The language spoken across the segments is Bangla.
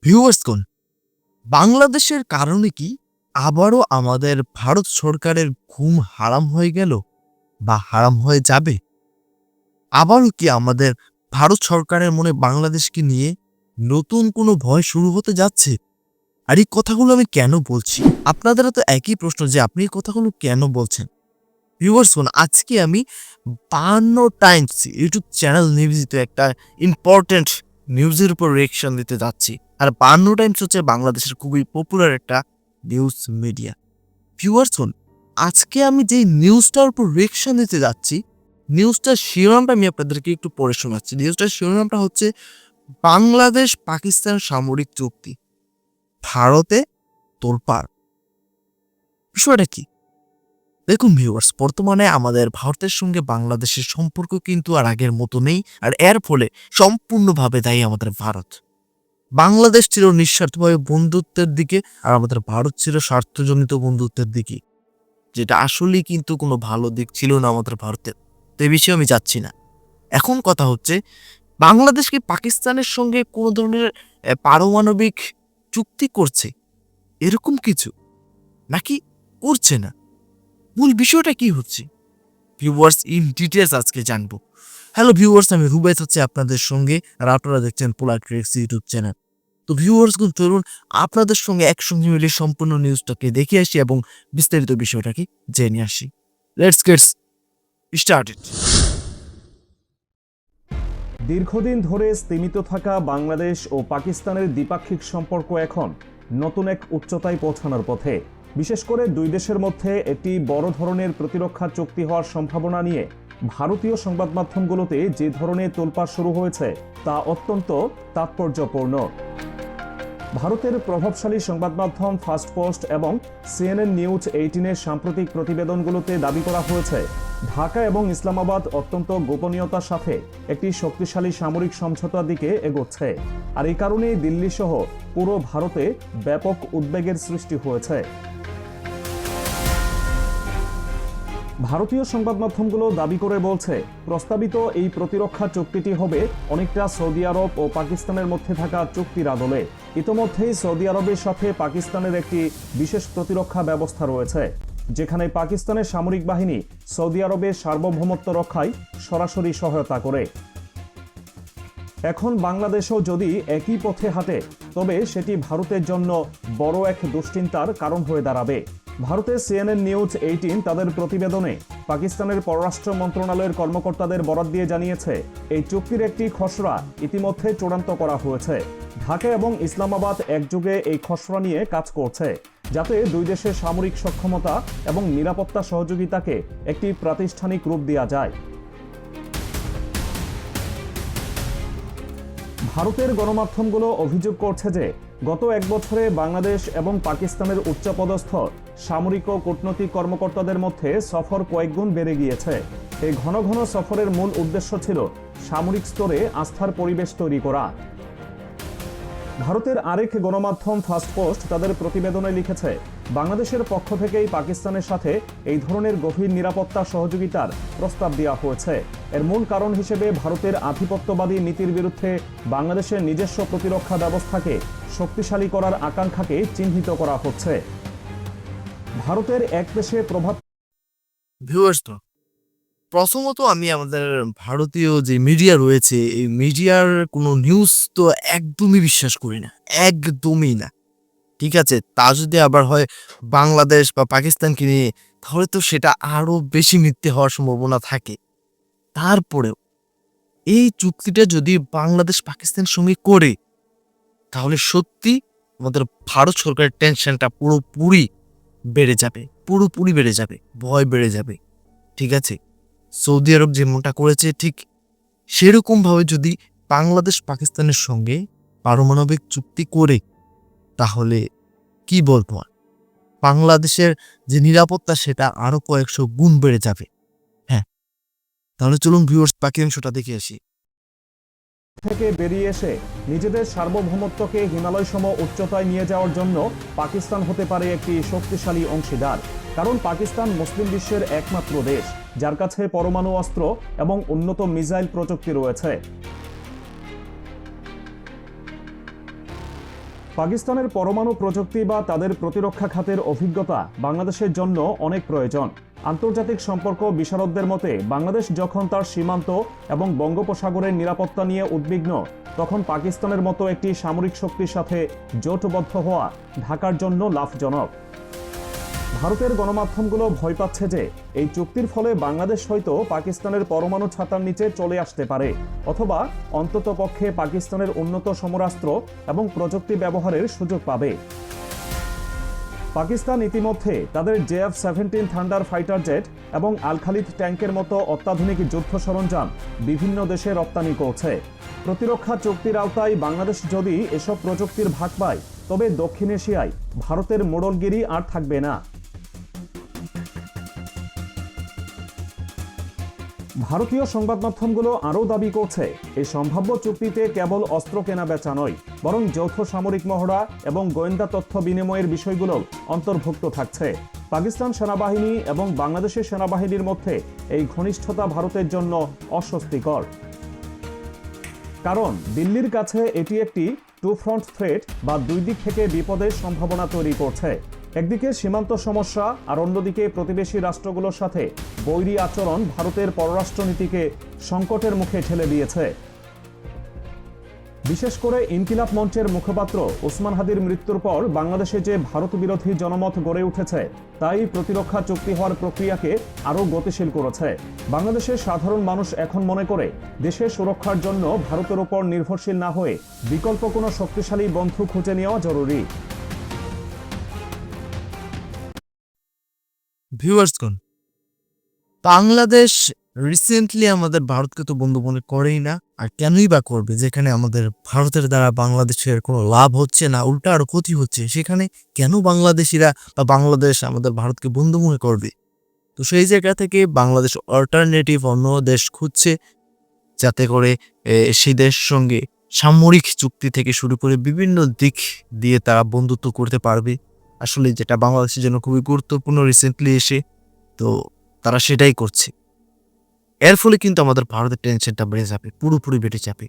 ভিউয়ার্সগণ, বাংলাদেশের কারণে কি আবারও আমাদের ভারত সরকারের ঘুম হারাম হয়ে গেল বা হারাম হয়ে যাবে? আবারও কি আমাদের ভারত সরকারের মনে বাংলাদেশকে নিয়ে নতুন কোনো ভয় শুরু হতে যাচ্ছে? আর এই কথাগুলো আমি কেন বলছি? আপনাদেরও তো একই প্রশ্ন যে আপনি এই কথাগুলো কেন বলছেন? ভিউয়ার্সগণ, আজকে আমি ৫২ টাইমস ইউটিউব চ্যানেল নিবেদিত একটা ইম্পর্টেন্ট নিউজের উপর রিঅ্যাকশন দিতে যাচ্ছি। আর ৫২ টাইমস হচ্ছে বাংলাদেশের খুবই পপুলার একটা নিউজ মিডিয়া। ভিউয়ার্সগণ, আজকে আমি যে নিউজটার উপর রিঅ্যাকশন দিতে যাচ্ছি, নিউজটার শিরোনামটা আমি আপনাদেরকে একটু পড়ে শোনাচ্ছি। নিউজটার শিরোনামটা হচ্ছে বাংলাদেশ পাকিস্তান সামরিক চুক্তি, ভারতে তোলপাড়। বিষয়টা কি? দেখুন ভিউয়ার্স, বর্তমানে আমাদের ভারতের সঙ্গে বাংলাদেশের সম্পর্ক কিন্তু আর আগের মতো নেই। আর এর ফলে সম্পূর্ণভাবে দায়ী আমাদের ভারত। বাংলাদেশ ছিল নিঃস্বার্থভাবে বন্ধুত্বের দিকে, আর আমাদের ভারত ছিল স্বার্থজনিত বন্ধুত্বের দিকে, যেটা আসলেই কিন্তু কোনো ভালো দিক ছিল না আমাদের ভারতের। তো এই বিষয়ে আমি যাচ্ছি না। এখন কথা হচ্ছে, বাংলাদেশ কি পাকিস্তানের সঙ্গে কোনো ধরনের পারমাণবিক চুক্তি করছে, এরকম কিছু, নাকি করছে না? মূল বিষয়টা কি হচ্ছে ভিউয়ার্স, ইন ডিটেলস আজকে জানবো। হ্যালো ভিউয়ার্স, আমি রুবাইত হচ্ছে আপনাদের সঙ্গে, আর আপনারা দেখছেন পোলার ট্রিক্স ইউটিউব চ্যানেল। তো ভিউয়ার্স, চলুন আপনাদের সঙ্গে একসঙ্গে মিলে সম্পূর্ণ নিউজটাকে দেখে আসি এবং বিস্তারিত বিষয়টাকে জেনে আসি। Let's get started. দীর্ঘদিন ধরে স্তিমিত থাকা বাংলাদেশ ও পাকিস্তানের দ্বিপাক্ষিক সম্পর্ক এখন নতুন এক উচ্চতায় পৌঁছানোর পথে। বিশেষ করে দুই দেশের মধ্যে একটি বড় ধরনের প্রতিরক্ষা চুক্তি হওয়ার সম্ভাবনা নিয়ে ভারতীয় সংবাদ মাধ্যমগুলোতে যে ধরনের তোলপাড় শুরু হয়েছে তা অত্যন্ত তাৎপর্যপূর্ণ। ভারতের প্রভাবশালী সংবাদ মাধ্যম ফার্স্ট পোস্ট এবং CNN নিউজ 18-এর সাম্প্রতিক প্রতিবেদনগুলোতে দাবি করা হয়েছে, ঢাকা এবং ইসলামাবাদ অত্যন্ত গোপনীয়তার সাথে একটি শক্তিশালী সামরিক সমঝোতার দিকে এগোচ্ছে। আর এই কারণেই দিল্লি সহ পুরো ভারতে ব্যাপক উদ্বেগের সৃষ্টি হয়েছে। ভারতীয় সংবাদ মাধ্যমগুলো দাবি করে বলছে, প্রস্তাবিত এই প্রতিরক্ষা চুক্তিটি হবে অনেকটা সৌদি আরব ও পাকিস্তানের মধ্যে থাকা চুক্তির আদলে। ইতোমধ্যেই সৌদি আরবের সাথে পাকিস্তানের একটি বিশেষ প্রতিরক্ষা ব্যবস্থা রয়েছে, যেখানে পাকিস্তানের সামরিক বাহিনী সৌদি আরবের সার্বভৌমত্ব রক্ষায় সরাসরি সহায়তা করে। এখন বাংলাদেশও যদি একই পথে হাঁটে, তবে সেটি ভারতের জন্য বড় এক দুশ্চিন্তার কারণ হয়ে দাঁড়াবে। ভারতের CNN নিউজ 18 তাদের প্রতিবেদনে পাকিস্তানের পররাষ্ট্র মন্ত্রণালয়ের কর্মকর্তাদের বরাত দিয়ে জানিয়েছে, এই চুক্তির একটি খসড়া ইতিমধ্যে চূড়ান্ত করা হয়েছে। ঢাকা এবং ইসলামাবাদ একযোগে এই খসড়া নিয়ে কাজ করছে, যাতে দুই দেশের সামরিক সক্ষমতা এবং নিরাপত্তা সহযোগিতাকে একটি প্রাতিষ্ঠানিক রূপ দেওয়া যায়। ভারতের গণমাধ্যমগুলো অভিযোগ করছে যে গত এক বছরে বাংলাদেশ এবং পাকিস্তানের উচ্চপদস্থ সামরিক ও কূটনৈতিক কর্মকর্তাদের মধ্যে সফর কয়েকগুণ বেড়ে গিয়েছে। এই ঘন ঘন সফরের মূল উদ্দেশ্য ছিল সামরিক স্তরে আস্থার পরিবেশ তৈরি করা। ভারতের আরেক গণমাধ্যম ফার্স্ট পোস্ট তাদের প্রতিবেদনে লিখেছে, বাংলাদেশের পক্ষ থেকেই পাকিস্তানের সাথে এই ধরনের গভীর নিরাপত্তা সহযোগিতার প্রস্তাব দেওয়া হয়েছে। এর মূল কারণ হিসেবে ভারতের আধিপত্যবাদী নীতির বিরুদ্ধে বাংলাদেশের নিজস্ব প্রতিরক্ষা ব্যবস্থাকে শক্তিশালী করার আকাঙ্ক্ষাকে চিহ্নিত করা হচ্ছে। ভারতের এক দেশে প্রভাব। ভিউয়ার্স, প্রথমত আমি আমাদের ভারতীয় যে মিডিয়া রয়েছে, এই মিডিয়ার কোনো নিউজ তো একদমই বিশ্বাস করি না, একদমই না। ঠিক আছে, তা যদি আবার হয় বাংলাদেশ বা পাকিস্তানকে নিয়ে, তাহলে তো সেটা আরো বেশি মিথ্যে হওয়ার সম্ভাবনা থাকে। তারপরেও এই চুক্তিটা যদি বাংলাদেশ পাকিস্তানের সঙ্গে করে, তাহলে সত্যি আমাদের ভারত সরকারের টেনশনটা পুরোপুরি বেড়ে যাবে, পুরোপুরি বেড়ে যাবে, ভয় বেড়ে যাবে। ঠিক আছে, সৌদি আরব যেমনটা করেছে ঠিক সেরকম ভাবে যদি বাংলাদেশ পাকিস্তানের সঙ্গে পারমাণবিক চুক্তি করে, তাহলে কি বলবো, বাংলাদেশের যে নিরাপত্তা সেটা আরো কয়েকশো গুণ বেড়ে যাবে। হ্যাঁ, তাহলে চলুন ভিউয়ার্স, বাকি অংশটা দেখে আসি। থেকে বেরিয়ে এসে নিজেদের সার্বভৌমত্বকে হিমালয় সম উচ্চতায় নিয়ে যাওয়ার জন্য পাকিস্তান হতে পারে একটি শক্তিশালী অংশীদার। কারণ পাকিস্তান মুসলিম বিশ্বের একমাত্র দেশ যার কাছে পরমাণু অস্ত্র এবং উন্নত মিসাইল প্রযুক্তি রয়েছে। পাকিস্তানের পরমাণু প্রযুক্তি বা তাদের প্রতিরক্ষা খাতের অভিজ্ঞতা বাংলাদেশের জন্য অনেক প্রয়োজন। আন্তর্জাতিক সম্পর্ক বিশারদদের মতে বাংলাদেশ যখন তার সীমান্ত এবং বঙ্গোপসাগরের নিরাপত্তা নিয়ে উদ্বিগ্ন, তখন পাকিস্তানের মতো একটি সামরিক শক্তির সাথে জোটবদ্ধ হওয়া ঢাকার জন্য লাভজনক। ভারতের গণমাধ্যমগুলো ভয় পাচ্ছে যে এই চুক্তির ফলে বাংলাদেশ হয়তো পাকিস্তানের পরমাণু ছাতার নিচে চলে আসতে পারে, অথবা অন্ততপক্ষে পাকিস্তানের উন্নত সমরাস্ত্র এবং প্রযুক্তি ব্যবহারের সুযোগ পাবে। পাকিস্তান ইতিমধ্যে তাদের JF-17 থান্ডার ফাইটার জেট এবং আল খালিদ ট্যাঙ্কের মতো অত্যাধুনিক যুদ্ধ সরঞ্জাম বিভিন্ন দেশে রপ্তানি করছে। প্রতিরক্ষা চুক্তির আওতায় বাংলাদেশ যদি এসব প্রযুক্তির ভাগ পায়, তবে দক্ষিণ এশিয়ায় ভারতের মোড়লগিরি আর থাকবে না। ভারতীয় সংবাদ মাধ্যমগুলো আরও দাবি করছে, এই সম্ভাব্য চুক্তিতে কেবল অস্ত্র কেনা বেচা নয়, বরং যৌথ সামরিক মহড়া এবং গোয়েন্দা তথ্য বিনিময়ের বিষয়গুলো অন্তর্ভুক্ত থাকছে। পাকিস্তান সেনাবাহিনী এবং বাংলাদেশের সেনাবাহিনীর মধ্যে এই ঘনিষ্ঠতা ভারতের জন্য অস্বস্তিকর, কারণ দিল্লির কাছে এটি একটি টু ফ্রন্ট থ্রেট বা দুই দিক থেকে বিপদের সম্ভাবনা তৈরি করছে। একদিকে সীমান্ত সমস্যা আর অন্যদিকে প্রতিবেশী রাষ্ট্রগুলোর সাথে বৈরী আচরণ ভারতের পররাষ্ট্রনীতিকে সংকটের মুখে ঠেলে দিয়েছে। বিশেষ করে ইনকিলাব মঞ্চের মুখপাত্র ওসমান হাদির মৃত্যুর পর বাংলাদেশে যে ভারত বিরোধী জনমত গড়ে উঠেছে, তাই প্রতিরক্ষা চুক্তি হওয়ার প্রক্রিয়াকে আরও গতিশীল করেছে। বাংলাদেশের সাধারণ মানুষ এখন মনে করে দেশের সুরক্ষার জন্য ভারতের উপর নির্ভরশীল না হয়ে বিকল্প কোনো শক্তিশালী বন্ধু খুঁজে নেওয়া জরুরি। ভিউয়ার্সগণ, বাংলাদেশ রিসেন্টলি আমাদের ভারতকে তো বন্ধু মনে করেই না, আর কেনই বা করবে? যেখানে আমাদের ভারতের দ্বারা বাংলাদেশের কোনো লাভ হচ্ছে না, উল্টা আরো ক্ষতি হচ্ছে, সেখানে কেন বাংলাদেশিরা বা বাংলাদেশ আমাদের ভারতকে বন্ধু মনে করবে? তো সেই জায়গা থেকে বাংলাদেশ অল্টারনেটিভ অন্য দেশ খুঁজছে, যাতে করে সেই দেশের সঙ্গে সামরিক চুক্তি থেকে শুরু করে বিভিন্ন দিক দিয়ে তারা বন্ধুত্ব করতে পারবে। আসলে যেটা বাংলাদেশের জন্য খুবই গুরুত্বপূর্ণ রিসেন্টলি এসে, তো তারা সেটাই করছে। এর ফলে কিন্তু আমাদের ভারতের টেনশনটা বেড়ে যাবে, পুরোপুরি বেড়ে যাবে।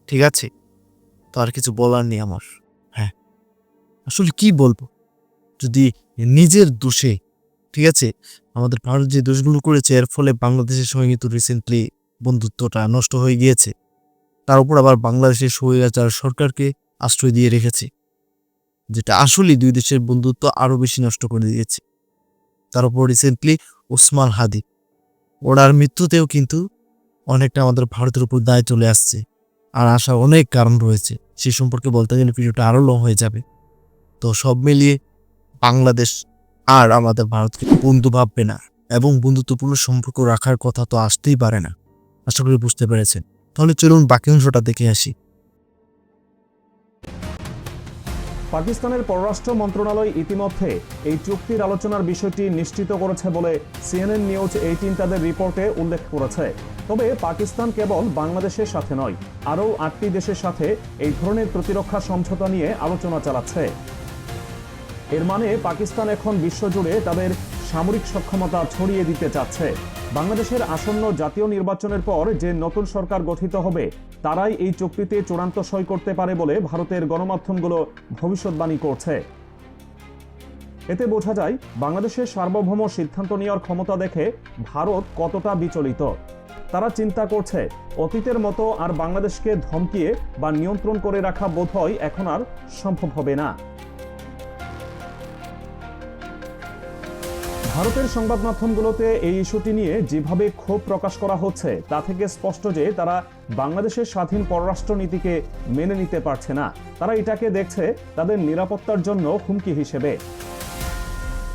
ঠিক আছে, তো আর কিছু বলার নেই আমার। হ্যাঁ, আসলে কি বলবো, যদি নিজের দোষে, ঠিক আছে, আমাদের ভারত যে দোষগুলো করেছে এর ফলে বাংলাদেশের সঙ্গে কিন্তু রিসেন্টলি বন্ধুত্বটা নষ্ট হয়ে গিয়েছে। তার উপর আবার বাংলাদেশের স্বৈরাচার সরকারকে আশ্রয় দিয়ে রেখেছে, যেটা আসলে দুই দেশের বন্ধুত্ব আরো বেশি নষ্ট করে দিয়েছে। তার উপর রিসেন্টলি ওসমান হাদি, ওনার মৃত্যুতেও কিন্তু অনেকটা আমাদের ভারতের উপর দায় চলে আসছে, আর আসার অনেক কারণ রয়েছে। সে সম্পর্কে বলতে গেলে ভিডিওটা আরো লং হয়ে যাবে। তো সব মিলিয়ে বাংলাদেশ আর আমাদের ভারতকে বন্ধু ভাববে না, এবং বন্ধুত্বপূর্ণ সম্পর্ক রাখার কথা তো আসতেই পারে না। আশা করি বুঝতে পেরেছেন। তাহলে চলুন বাকি অংশটা দেখে আসি। পাকিস্তানের পররাষ্ট্র মন্ত্রণালয় ইতিমধ্যে এই চুক্তির আলোচনার বিষয়টি নিশ্চিত করেছে বলে CNN নিউজ 18 তাদের রিপোর্টে উল্লেখ করেছে। তবে পাকিস্তান কেবল বাংলাদেশের সাথে নয়, আরও 8টি দেশের সাথে এই ধরনের প্রতিরক্ষা সমঝোতা নিয়ে আলোচনা চালাচ্ছে। এর মানে পাকিস্তান এখন বিশ্বজুড়ে তাদের সামরিক সক্ষমতা ছড়িয়ে দিতে চাচ্ছে। বাংলাদেশের আসন্ন জাতীয় নির্বাচনের পর যে নতুন সরকার গঠিত হবে, তারাই এই চুক্তিতে চূড়ান্ত সই করতে পারে বলে ভারতের গণমাধ্যমগুলো ভবিষ্যৎবাণী করছে। এতে বোঝা যায় বাংলাদেশের সার্বভৌম সিদ্ধান্ত নেওয়ার ক্ষমতা দেখে ভারত কতটা বিচলিত। তারা চিন্তা করছে, অতীতের মতো আর বাংলাদেশকে ধমকিয়ে বা নিয়ন্ত্রণ করে রাখা বোধহয় এখন আর সম্ভব হবে না। ভারতের সংবাদ মাধ্যমগুলোতে এই ইস্যুটি নিয়ে যেভাবে ক্ষোভ প্রকাশ করা হচ্ছে, তা থেকে স্পষ্ট যে তারা বাংলাদেশের স্বাধীন পররাষ্ট্র নীতিকে মেনে নিতে পারছে না। তারা এটাকে দেখছে তাদের নিরাপত্তার জন্য হুমকি হিসেবে।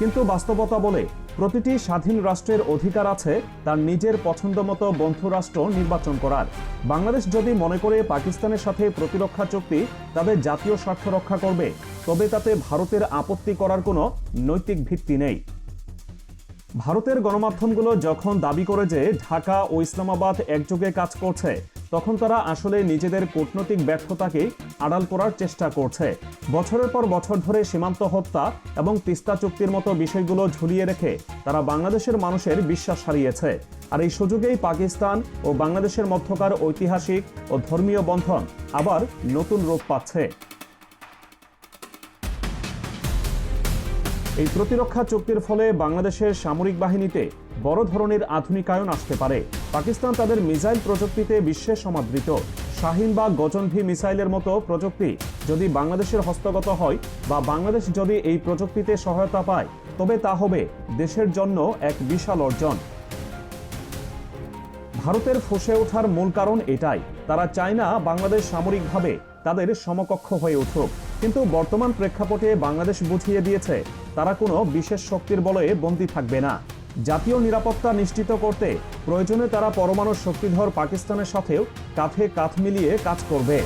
কিন্তু বাস্তবতা বলে, প্রতিটি স্বাধীন রাষ্ট্রের অধিকার আছে তার নিজের পছন্দমতো বন্ধু রাষ্ট্র নির্বাচন করার। বাংলাদেশ যদি মনে করে পাকিস্তানের সাথে প্রতিরক্ষা চুক্তি তাদের জাতীয় স্বার্থ রক্ষা করবে, তবে তাতে ভারতের আপত্তি করার কোনো নৈতিক ভিত্তি নেই। ভারতের গণমাধ্যমগুলো যখন দাবি করে যে ঢাকা ও ইসলামাবাদ একযোগে কাজ করছে, তখন তারা আসলে নিজেদের কূটনৈতিক ব্যর্থতাকে আড়াল করার চেষ্টা করছে। বছরের পর বছর ধরে সীমান্ত হত্যা এবং তিস্তা চুক্তির মতো বিষয়গুলো ঝুলিয়ে রেখে তারা বাংলাদেশের মানুষের বিশ্বাস হারিয়েছে। আর এই সুযোগেই পাকিস্তান ও বাংলাদেশের মধ্যকার ঐতিহাসিক ও ধর্মীয় বন্ধন আবার নতুন রূপ পাচ্ছে। এই প্রতিরক্ষা চুক্তির ফলে বাংলাদেশের সামরিক বাহিনীতে বড় ধরনের আধুনিকায়ন আসতে পারে। পাকিস্তান তাদের মিসাইল প্রযুক্তিতে বিশ্বে সমাদৃত। শাহিন বা গজনভি মিসাইলের মতো প্রযুক্তি যদি বাংলাদেশের হস্তগত হয় বা বাংলাদেশ যদি এই প্রযুক্তিতে সহায়তা পায়, তবে তা হবে দেশের জন্য এক বিশাল অর্জন। ভারতের ফুঁসে ওঠার মূল কারণ এটাই, তারা চায় না বাংলাদেশ সামরিকভাবে তাদের সমকক্ষ হয়ে উঠুক। কিন্তু বর্তমান প্রেক্ষাপটে বাংলাদেশ বুঝিয়ে দিয়েছে তারা কোনো বিশেষ শক্তির বলয়ে বন্দী থাকবে না। জাতীয় নিরাপত্তা নিশ্চিত করতে প্রয়োজনে তারা পরমাণু শক্তিধর পাকিস্তানের সাথেও কাঁধে কাঁধ মিলিয়ে কাজ করবে।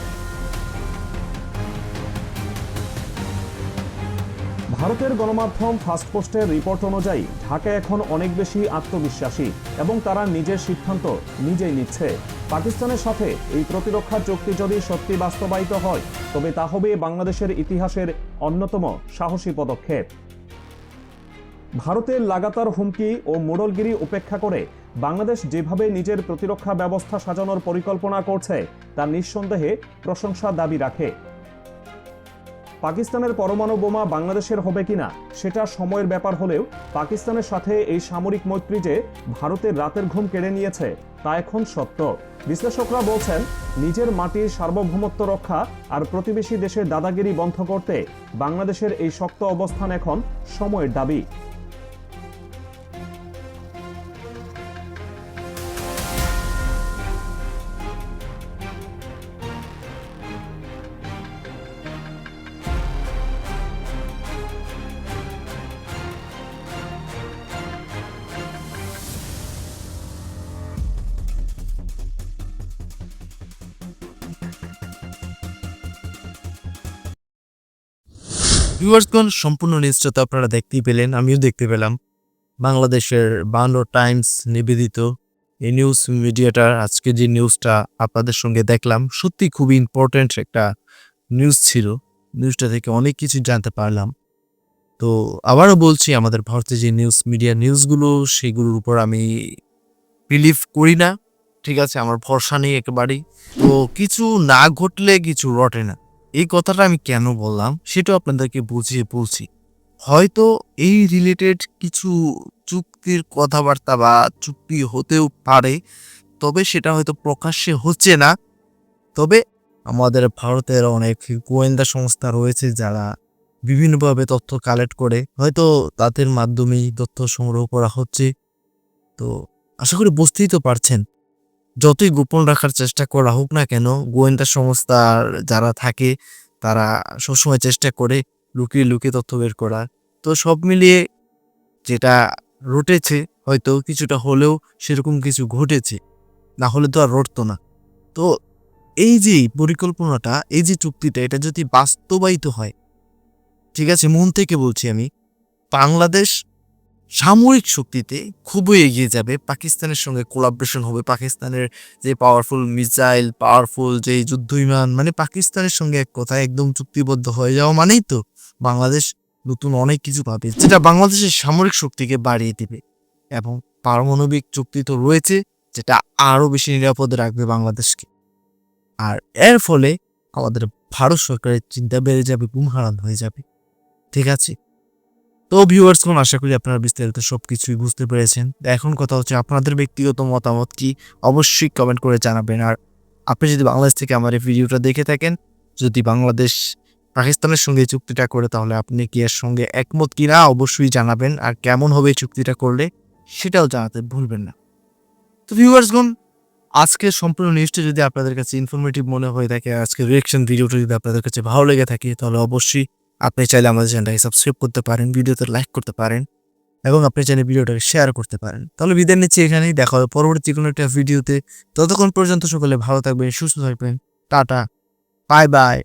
ভারতের গণমাধ্যম ফার্স্ট পোস্টের রিপোর্ট অনুযায়ী ঢাকা এখন অনেক বেশি আত্মবিশ্বাসী এবং তারা নিজের সিদ্ধান্ত নিজেই নিচ্ছে। পাকিস্তানের সাথে এই প্রতিরক্ষা চুক্তি যদি সত্যি বাস্তবায়িত হয়, তবে তা হবে বাংলাদেশের ইতিহাসের অন্যতম সাহসী পদক্ষেপ। ভারতের লাগাতার হুমকি ও মোড়লগিরি উপেক্ষা করে বাংলাদেশ যেভাবে নিজের প্রতিরক্ষা ব্যবস্থা সাজানোর পরিকল্পনা করছে তা নিঃসন্দেহে প্রশংসা দাবি রাখে। পাকিস্তানের পরমাণু বোমা বাংলাদেশের হবে কিনা সেটা সময়ের ব্যাপার হলেও পাকিস্তানের সাথে এই সামরিক মৈত্রী যে ভারতের রাতের ঘুম কেড়ে নিয়েছে তা এখন সত্য। বিশ্লেষকরা বলছেন, নিজের মাটির সার্বভৌমত্ব রক্ষা আর প্রতিবেশী দেশের দাদাগিরি বন্ধ করতে বাংলাদেশের এই শক্ত অবস্থান এখন সময়ের দাবি। ভিউয়ার্সগণ, সম্পূর্ণ নিউজটা তো আপনারা দেখতেই পেলেন, আমিও দেখতে পেলাম। বাংলাদেশের 52 টাইমস নিবেদিত এই নিউজ মিডিয়াটার আজকে যে নিউজটা আপনাদের সঙ্গে দেখলাম, সত্যি খুবই ইম্পর্টেন্ট একটা নিউজ ছিল। নিউজটা থেকে অনেক কিছু জানতে পারলাম। তো আবারও বলছি, আমাদের ভারতের যে নিউজ মিডিয়া নিউজগুলো, সেগুলোর উপর আমি বিলিভ করি না। ঠিক আছে, আমার ভরসা নেই একেবারেই। তো কিছু না ঘটলে কিছু রটে না, এই কথাটা আমি কেন বললাম সেটাও আপনাদেরকে বুঝিয়ে বলছি। হয়তো এই রিলেটেড কিছু চুক্তির কথাবার্তা বা চুক্তি হতেও পারে, তবে সেটা হয়তো প্রকাশ্যে হচ্ছে না। তবে আমাদের ভারতের অনেক গোয়েন্দা সংস্থা রয়েছে যারা বিভিন্নভাবে তথ্য কালেক্ট করে, হয়তো তাদের মাধ্যমেই তথ্য সংগ্রহ করা হচ্ছে। তো আশা করি বুঝতেই তো পারছেন, যতই গোপন রাখার চেষ্টা করা হোক না কেন, গোয়েন্দা সংস্থার যারা থাকে তারা সবসময় চেষ্টা করে লুকিয়ে লুকিয়ে তথ্য বের করার। তো সব মিলিয়ে যেটা রটেছে, হয়তো কিছুটা হলেও সেরকম কিছু ঘটেছে, না হলে তো আর রটতো না। তো এই যে পরিকল্পনাটা, এই যে চুক্তিটা, এটা যদি বাস্তবায়িত হয়, ঠিক আছে, মন থেকে বলছি আমি, বাংলাদেশ সামরিক শক্তিতে খুবই এগিয়ে যাবে। পাকিস্তানের সঙ্গে কোলাবরেশন হবে। পাকিস্তানের যে পাওয়ারফুল মিসাইল, পাওয়ারফুল যে যুদ্ধ বিমান, মানে পাকিস্তানের সঙ্গে এক কথায় একদম চুক্তিবদ্ধ হয়ে যাওয়া মানেই তো বাংলাদেশ নতুন অনেক কিছু পাবে, যেটা বাংলাদেশের সামরিক শক্তিকে বাড়িয়ে দিবে। এবং পারমাণবিক চুক্তি তো রয়েছে, যেটা আরো বেশি নিরাপদে রাখবে বাংলাদেশকে। আর এর ফলে আমাদের ভারত সরকারের চিন্তা বেড়ে যাবে, গুমহারান হয়ে যাবে। ঠিক আছে, তো ভিউয়ার্সগণ, আশা করি আপনারা বিস্তারিত সবকিছুই বুঝতে পেরেছেন। এখন কথা হচ্ছে, আপনাদের ব্যক্তিগত মতামত কি অবশ্যই কমেন্ট করে জানাবেন। আর আপনি যদি বাংলাদেশ থেকে আমার এই ভিডিওটা দেখে থাকেন, যদি বাংলাদেশ পাকিস্তানের সঙ্গে এই চুক্তিটা করে, তাহলে আপনি কি এর সঙ্গে একমত কিনা অবশ্যই জানাবেন। আর কেমন হবে এই চুক্তিটা করলে সেটাও জানাতে ভুলবেন না। তো ভিউয়ার্সগণ, আজকের সম্পূর্ণ নিউজটা যদি আপনাদের কাছে ইনফরমেটিভ মনে হয়ে থাকে, আজকের রিঅ্যাকশন ভিডিওটা যদি আপনাদের কাছে ভালো লেগে থাকে, তাহলে অবশ্যই আপনি চাইলে আমাদের চ্যানেলটাকে সাবস্ক্রাইব করতে পারেন, ভিডিওতে লাইক করতে পারেন এবং আপনি চাইলে ভিডিওটাকে শেয়ার করতে পারেন। তাহলে বিদায় নিচ্ছি এখানেই, দেখা হবে পরবর্তী কোনো একটা ভিডিওতে। ততক্ষণ পর্যন্ত সকলে ভালো থাকবেন, সুস্থ থাকবেন। Tata, bye bye.